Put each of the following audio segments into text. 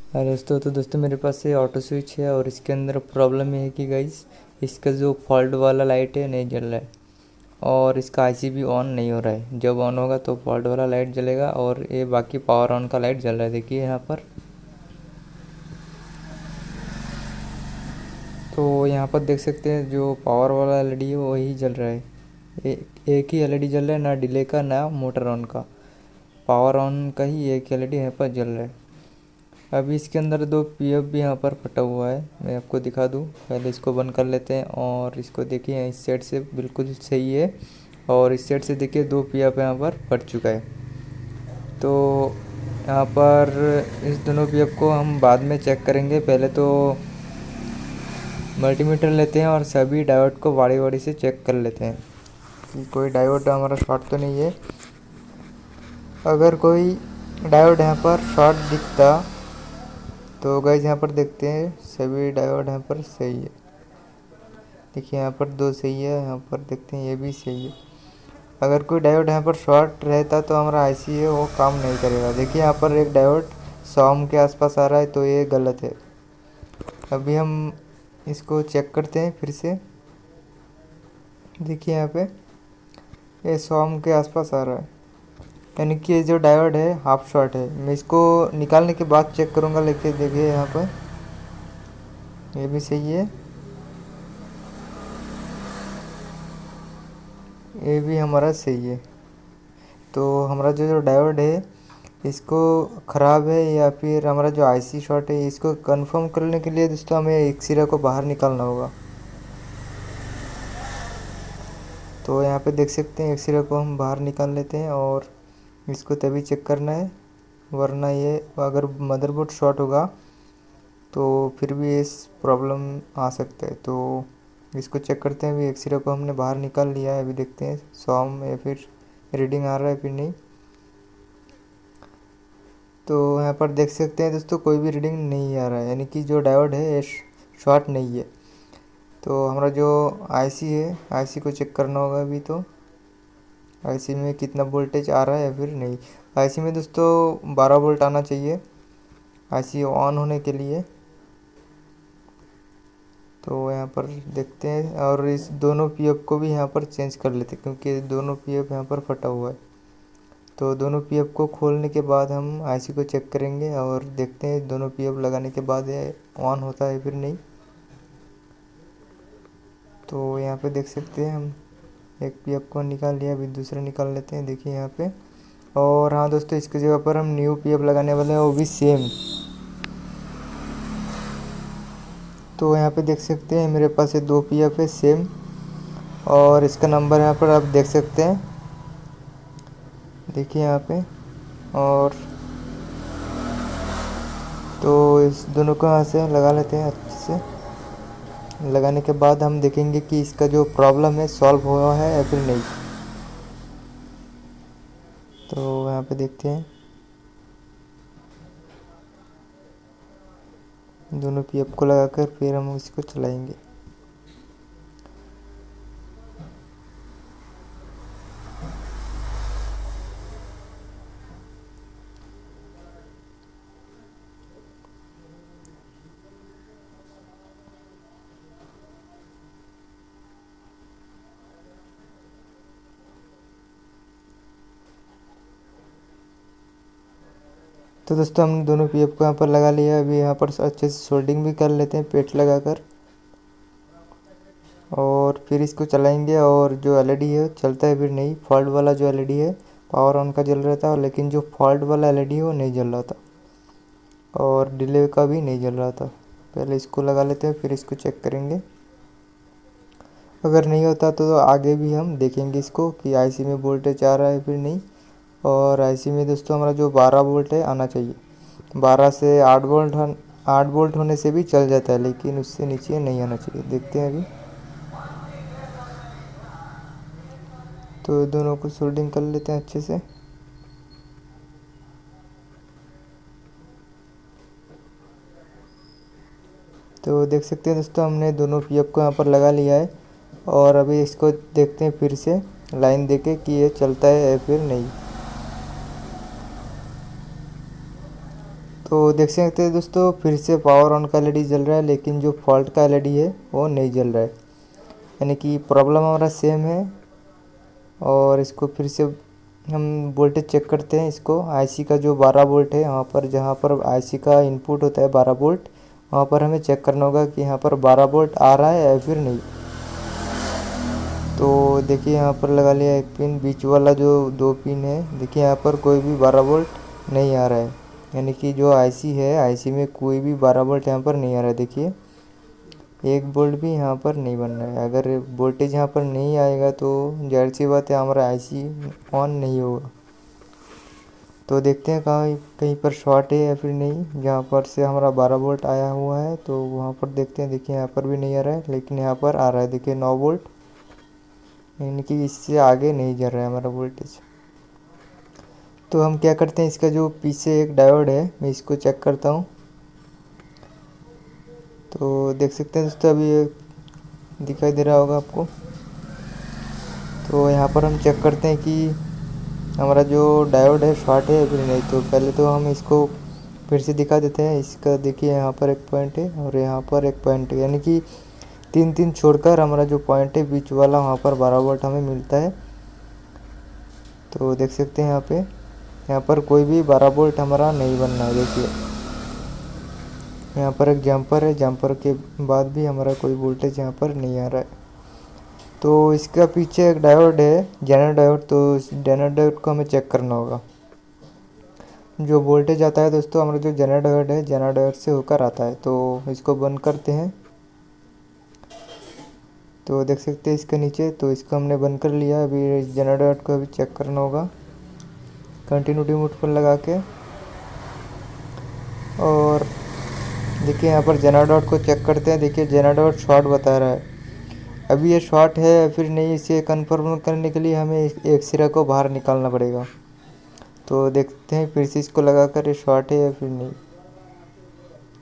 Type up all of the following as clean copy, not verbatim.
अरे दोस्तों मेरे पास ये ऑटो स्विच है और इसके अंदर प्रॉब्लम ये है कि गाइस इसका जो फॉल्ट वाला लाइट है नहीं जल रहा है और इसका आईसी भी ऑन नहीं हो रहा है। जब ऑन होगा तो फॉल्ट वाला लाइट जलेगा और ये बाकी पावर ऑन का लाइट जल रहा है। देखिए यहाँ पर, तो यहाँ पर देख सकते हैं जो पावर वाला एलईडी है वही जल रहा है। एक ही एलईडी जल रहा है, ना डिले का ना मोटर ऑन का। पावर ऑन का ही एक एलईडी यहाँ पर जल रहा है। अभी इसके अंदर दो पीएफ भी यहाँ पर फटा हुआ है, मैं आपको दिखा दूँ। पहले इसको बंद कर लेते हैं और इसको देखिए इस साइड से बिल्कुल सही है और इस साइड से देखिए दो पीएफ यहाँ पर फट चुका है। तो यहाँ पर इस दोनों पीएफ को हम बाद में चेक करेंगे। पहले तो मल्टीमीटर लेते हैं और सभी डायोड को वाड़ी वाड़ी से चेक कर लेते हैं कि कोई डायोड हमारा शॉर्ट तो नहीं है। अगर कोई डायोड यहाँ पर शॉर्ट दिखता तो गाइस यहाँ पर देखते हैं सभी डायोड यहाँ पर सही है। देखिए यहाँ पर दो सही है, यहाँ पर देखते हैं ये भी सही है। अगर कोई डायोड यहाँ पर शॉर्ट रहता तो हमारा आईसी है वो काम नहीं करेगा। देखिए यहाँ पर एक डायोड 100 के आसपास आ रहा है, तो ये गलत है। अभी हम इसको चेक करते हैं फिर से। देखिए यहाँ पे ये 100 के आसपास आ रहा है, यानी कि ये जो डायोड है हाफ शॉर्ट है। मैं इसको निकालने के बाद चेक करूँगा, लेकिन देखिए यहाँ पर ये भी सही है, ये भी हमारा सही है। तो हमारा जो डायोड है इसको ख़राब है या फिर हमारा जो आईसी शॉर्ट है, इसको कंफर्म करने के लिए दोस्तों हमें एक सिरा को बाहर निकालना होगा। तो यहाँ पे देख सकते हैं एक सिरा को हम बाहर निकाल लेते हैं और इसको तभी चेक करना है, वरना ये अगर मदरबोर्ड शॉर्ट होगा तो फिर भी इस प्रॉब्लम आ सकता है। तो इसको चेक करते हैं। अभी एक सिरा को हमने बाहर निकाल लिया है, अभी देखते हैं 100 या फिर रीडिंग आ रहा है फिर नहीं। तो यहाँ पर देख सकते हैं दोस्तों कोई भी रीडिंग नहीं आ रहा है, यानी कि जो डायोड है ये शॉर्ट नहीं है। तो हमारा जो आईसी है, आईसी को चेक करना होगा अभी। तो आईसी में कितना वोल्टेज आ रहा है या फिर नहीं। आईसी में दोस्तों 12 वोल्ट आना चाहिए आईसी ऑन होने के लिए। तो यहाँ पर देखते हैं और इस दोनों पीएफ को भी यहाँ पर चेंज कर लेते हैं, क्योंकि दोनों पीएफ यहाँ पर फटा हुआ है। तो दोनों पीएफ को खोलने के बाद हम आईसी को चेक करेंगे और देखते हैं दोनों पीएफ लगाने के बाद ये ऑन होता है फिर नहीं। तो यहाँ पे देख सकते हैं हम एक पीएफ को निकाल लिया, अभी दूसरा निकाल लेते हैं। देखिए यहाँ पे, और हाँ दोस्तों इसकी जगह पर हम न्यू पीएफ लगाने वाले हैं, वो भी सेम। तो यहाँ पे देख सकते हैं मेरे पास ये दो पीएफ है सेम, और इसका नंबर यहाँ पर आप देख सकते हैं। देखिए यहाँ पे, और तो इस दोनों को यहाँ से लगा लेते हैं अच्छे से। लगाने के बाद हम देखेंगे कि इसका जो प्रॉब्लम है सॉल्व हुआ है या फिर नहीं। तो यहाँ पे देखते हैं दोनों पीएफ को लगाकर फिर हम इसको चलाएंगे। तो दोस्तों हमने दोनों पीएफ को यहाँ पर लगा लिया। अभी यहाँ पर अच्छे से सोल्डिंग भी कर लेते हैं पेट लगाकर, और फिर इसको चलाएंगे। और जो एलईडी है चलता है फिर नहीं। फॉल्ट वाला जो एलईडी है पावर ऑन का जल रहा था, लेकिन जो फॉल्ट वाला एलईडी है वो नहीं जल रहा था और डिले का भी नहीं जल रहा था। पहले इसको लगा लेते हैं फिर इसको चेक करेंगे। अगर नहीं होता तो आगे भी हम देखेंगे इसको कि आईसी में वोल्टेज आ रहा है फिर नहीं। और आईसी में दोस्तों हमारा जो 12 वोल्ट है आना चाहिए। 12 से 8 वोल्ट होने से भी चल जाता है, लेकिन उससे नीचे नहीं आना चाहिए। देखते हैं अभी। तो दोनों को सोल्डिंग कर लेते हैं अच्छे से। तो देख सकते हैं दोस्तों हमने दोनों पीएफ को यहाँ पर लगा लिया है, और अभी इसको देखते हैं फिर से लाइन देके कि ये चलता है या फिर नहीं। तो देख सकते हैं दोस्तों, फिर से पावर ऑन का एलईडी जल रहा है, लेकिन जो फॉल्ट का एलईडी है वो नहीं जल रहा है, यानी कि प्रॉब्लम हमारा सेम है। और इसको फिर से हम वोल्टेज चेक करते हैं। इसको आईसी का जो 12 वोल्ट है, यहाँ पर जहाँ पर आईसी का इनपुट होता है 12 वोल्ट, वहाँ पर हमें चेक करना होगा कि यहाँ पर 12 वोल्ट आ रहा है या फिर नहीं। तो देखिए यहाँ पर लगा लिया एक पिन, बीच वाला जो 2 पिन है, देखिए यहाँ पर कोई भी 12 वोल्ट नहीं आ रहा है, यानी कि जो आईसी है, आईसी में कोई भी 12 वोल्ट यहाँ पर नहीं आ रहा है। देखिए 1 वोल्ट भी यहाँ पर नहीं बन रहा है। अगर वोल्टेज यहाँ पर नहीं आएगा तो जाहिर सी बात है हमारा आईसी ऑन नहीं होगा। तो देखते हैं कहाँ कहीं पर शॉर्ट है या फिर नहीं। जहाँ पर से हमारा 12 वोल्ट आया हुआ है तो वहाँ पर देखते हैं। देखिए यहाँ पर भी नहीं आ रहा है, लेकिन यहाँ पर आ रहा है, देखिए 9 वोल्ट, यानी कि इससे आगे नहीं जा रहा है हमारा वोल्टेज। तो हम क्या करते हैं, इसका जो पीछे एक डायोड है, मैं इसको चेक करता हूँ। तो देख सकते हैं दोस्तों, अभी ये दिखाई दे रहा होगा आपको। तो यहाँ पर हम चेक करते हैं कि हमारा जो डायोड है शॉर्ट है या फिर नहीं। तो पहले तो हम इसको फिर से दिखा देते हैं। इसका देखिए यहाँ पर एक पॉइंट है और यहाँ पर एक पॉइंट है, यानी कि 3 छोड़कर हमारा जो पॉइंट है बीच वाला, वहाँ पर 12 वोल्ट हमें मिलता है। तो देख सकते हैं यहाँ पर कोई भी 12 वोल्ट हमारा नहीं बनना है। देखिए यहाँ पर एक जंपर है, जंपर के बाद भी हमारा कोई वोल्टेज यहाँ पर नहीं आ रहा है। तो इसका पीछे एक डायोड है, जेनर डायोड। तो इस जेनर डायोड को हमें चेक करना होगा। जो वोल्टेज आता है दोस्तों, हमारा जो जेनर डायोड है, जेनर डायोड से होकर आता है। तो इसको बंद करते हैं। तो देख सकते हैं इसके नीचे, तो इसको हमने बंद कर लिया। अभी जेनर डायोड को अभी चेक करना होगा कंटिन्यूटी मोड पर लगा के। और देखिए यहाँ पर जेनर डायोड को चेक करते हैं। देखिए जेनर डायोड शॉर्ट बता रहा है। अभी ये शॉर्ट है या फिर नहीं, इसे कंफर्म करने के लिए हमें एक सिरा को बाहर निकालना पड़ेगा। तो देखते हैं फिर से इसको लगाकर ये शॉर्ट है या फिर नहीं।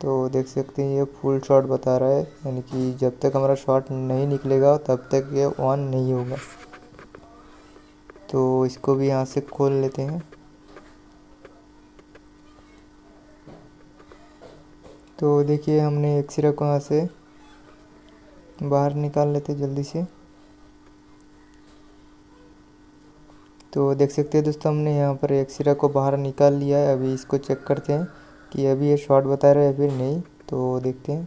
तो देख सकते हैं ये फुल शॉर्ट बता रहा है, यानी कि जब तक हमारा शॉर्ट नहीं निकलेगा तब तक ये ऑन नहीं होगा। तो इसको भी यहाँ से खोल लेते हैं। तो देखिए हमने एक सिरा को यहाँ से बाहर निकाल लेते जल्दी से। तो देख सकते हैं दोस्तों, हमने यहाँ पर एक सिरा को बाहर निकाल लिया है। अभी इसको चेक करते हैं कि अभी ये शॉर्ट बता रहा है या फिर नहीं। तो देखते हैं।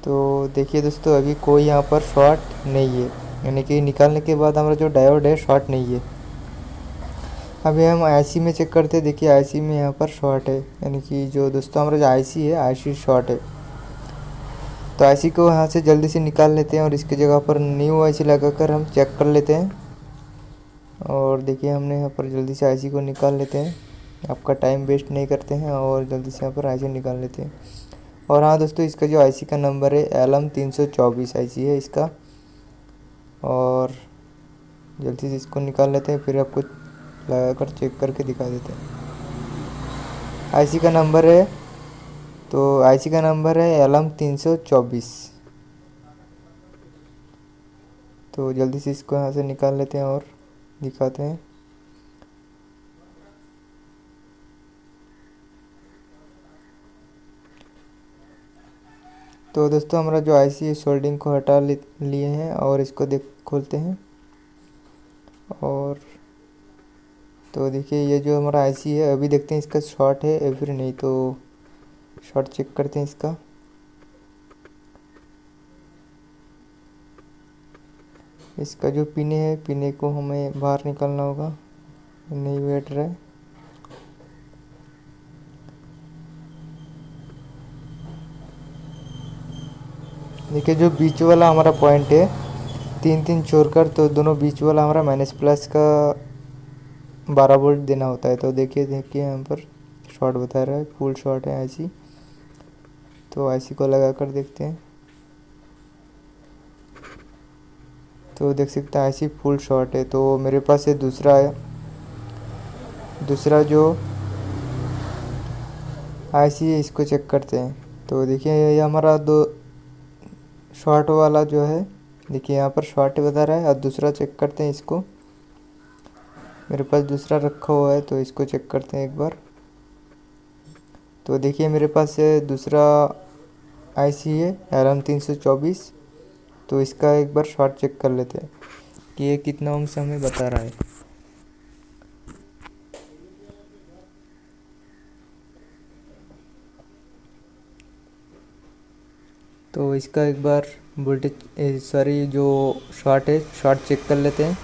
तो देखिए दोस्तों, अभी कोई यहाँ पर शॉर्ट नहीं है, यानी कि निकालने के बाद हमारा जो डायोड है शॉर्ट नहीं है। अभी हम आईसी में चेक करते हैं। देखिए आईसी में यहाँ पर शॉर्ट है, यानी कि जो दोस्तों हमारा जो आईसी है, आईसी शॉर्ट है। तो आईसी को यहाँ से जल्दी से निकाल लेते हैं और इसकी जगह पर न्यू आईसी लगाकर हम चेक कर लेते हैं। और देखिए हमने यहाँ पर जल्दी से आईसी को निकाल लेते हैं। आपका टाइम वेस्ट नहीं करते हैं और जल्दी से यहाँ पर आईसी निकाल लेते हैं। और हाँ दोस्तों, इसका जो आईसी का नंबर है LM324 आईसी है इसका। और जल्दी से इसको निकाल लेते हैं, फिर आपको लगाकर चेक करके दिखा देते हैं। आईसी का नंबर है, तो आईसी का नंबर है LM324। तो जल्दी से इसको यहाँ से निकाल लेते हैं और दिखाते हैं। तो दोस्तों हमारा जो आईसी है सोल्डिंग को हटा लिए हैं और इसको खोलते हैं। और तो देखिए ये जो हमारा आईसी है, अभी देखते हैं इसका शॉर्ट है या फिर नहीं। तो शॉर्ट चेक करते हैं इसका। इसका जो पिने है, पिने को हमें बाहर निकालना होगा, नहीं बैठ रहा है। देखिए जो बीच वाला हमारा पॉइंट है, 3 छोड़कर, तो दोनों बीच वाला हमारा माइनस प्लस का 12 वोल्ट देना होता है। तो देखिए यहाँ पर शॉर्ट बता रहा है, फुल शॉर्ट है आईसी। तो आईसी को लगा कर देखते हैं। तो देख सकते हैं आईसी फुल शॉर्ट है। तो मेरे पास ये दूसरा जो आईसी है, इसको चेक करते हैं। तो देखिए ये हमारा दो शॉर्ट वाला जो है, देखिए यहाँ पर शॉर्ट बता रहा है। और दूसरा चेक करते हैं इसको। मेरे पास दूसरा रखा हुआ है, तो इसको चेक करते हैं एक बार। तो देखिए मेरे पास दूसरा आईसी है LM324। तो इसका एक बार शॉर्ट चेक कर लेते हैं कि ये कितना ओम से हमें बता रहा है। तो इसका एक बार वोल्टेज जो शॉर्ट है, शॉर्ट चेक कर लेते हैं।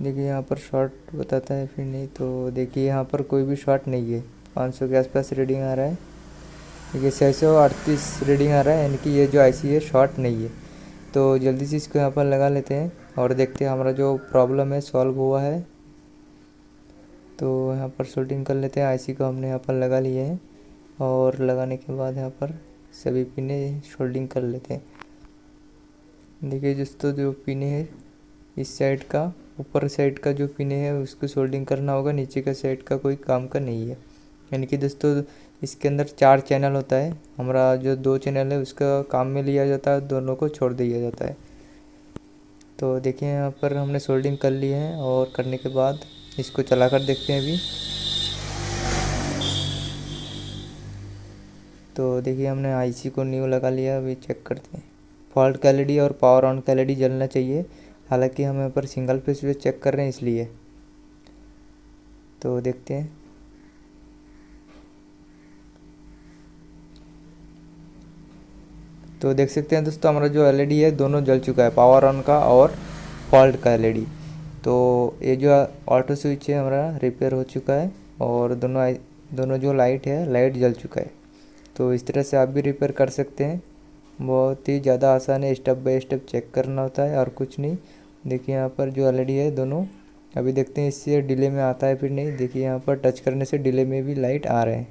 देखिए यहाँ पर शॉर्ट बताता है फिर नहीं, तो देखिए यहाँ पर कोई भी शॉर्ट नहीं है। 500 के आसपास रीडिंग आ रहा है। देखिए 638 रीडिंग आ रहा है, यानी कि ये जो आईसी है शॉर्ट नहीं है। तो जल्दी से इसको यहाँ पर लगा लेते हैं और देखते हैं हमारा जो प्रॉब्लम है सॉल्व हुआ है। तो यहाँ पर सोल्डिंग कर लेते हैं। आईसी को हमने यहाँ पर लगा लिए हैं और लगाने के बाद यहाँ पर सभी पिने सोल्डिंग कर लेते हैं। देखिए दोस्तों, जो पिने हैं इस साइड का, ऊपर साइड का जो पिने है उसको सोल्डिंग करना होगा, नीचे का साइड का कोई काम का नहीं है। यानी कि दोस्तों इसके अंदर 4 चैनल होता है। हमारा जो 2 चैनल है उसका काम में लिया जाता है, दोनों को छोड़ दिया जाता है। तो देखिए यहाँ पर हमने सोल्डिंग कर ली है और करने के बाद इसको चला कर देखते हैं अभी। तो देखिए हमने आईसी को न्यू लगा लिया। अभी चेक करते हैं। फॉल्ट का एलईडी और पावर ऑन का एलईडी जलना चाहिए। हालांकि हम यहाँ पर सिंगल फेस में चेक कर रहे हैं इसलिए। तो देखते हैं। तो देख सकते हैं दोस्तों, हमारा जो एलईडी है दोनों जल चुका है, पावर ऑन का और फॉल्ट का एलईडी। तो ये जो ऑटो स्विच है हमारा रिपेयर हो चुका है और दोनों जो लाइट है, लाइट जल चुका है। तो इस तरह से आप भी रिपेयर कर सकते हैं। बहुत ही ज़्यादा आसान है, स्टेप बाय स्टेप चेक करना होता है और कुछ नहीं। देखिए यहाँ पर जो एलईडी है दोनों, अभी देखते हैं इससे डिले में आता है फिर नहीं। देखिए यहाँ पर टच करने से डिले में भी लाइट आ रहे हैं।